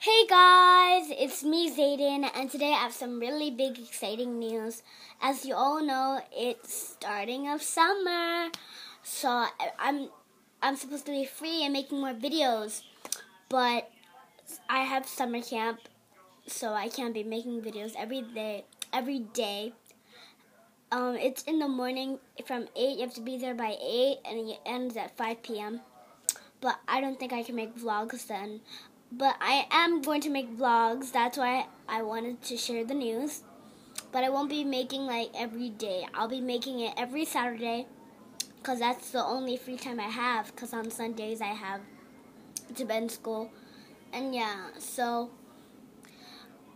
Hey guys, it's me Zayden, and today I have some really big exciting news. As you all know, it's starting of summer, so I'm supposed to be free and making more videos, but I have summer camp, so I can't be making videos every day. It's in the morning from 8. You have to be there by 8, and it ends at 5 p.m. But I don't think I can make vlogs then. But I am going to make vlogs. That's why I wanted to share the news. But I won't be making like every day. I'll be making it every Saturday because that's the only free time I have, because on Sundays I have to be in school. And yeah, so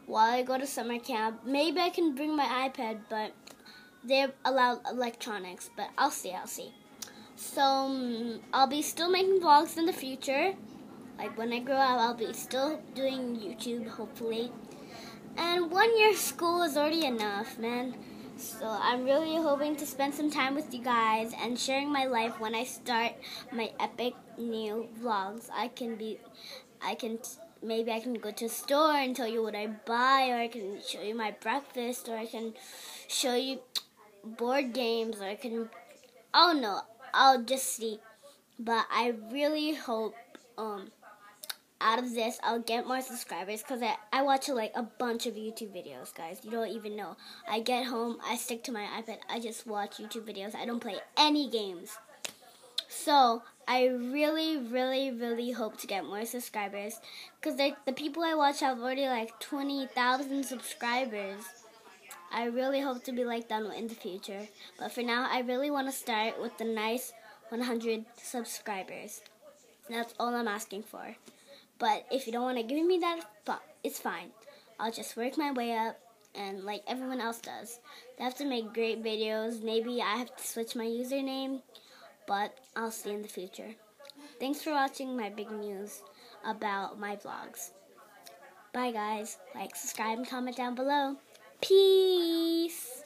while I go to summer camp, maybe I can bring my iPad, but they allow electronics. But I'll see. So I'll be still making vlogs in the future. Like when I grow up, I'll be still doing YouTube, hopefully. And 1 year of school is already enough, man. So I'm really hoping to spend some time with you guys and sharing my life when I start my epic new vlogs. Maybe I can go to a store and tell you what I buy, or I can show you my breakfast, or I can show you board games, or oh no, I'll just see. But I really hope, out of this, I'll get more subscribers, because I watch like a bunch of YouTube videos, guys. You don't even know. I get home, I stick to my iPad, I just watch YouTube videos. I don't play any games. So I really hope to get more subscribers, because the people I watch have already like 20,000 subscribers. I really hope to be like them in the future. But for now, I really want to start with the nice 100 subscribers. That's all I'm asking for. But if you don't want to give me that, it's fine. I'll just work my way up, and like everyone else does. They have to make great videos. Maybe I have to switch my username, but I'll see in the future. Thanks for watching my big news about my vlogs. Bye guys. Like, subscribe, and comment down below. Peace!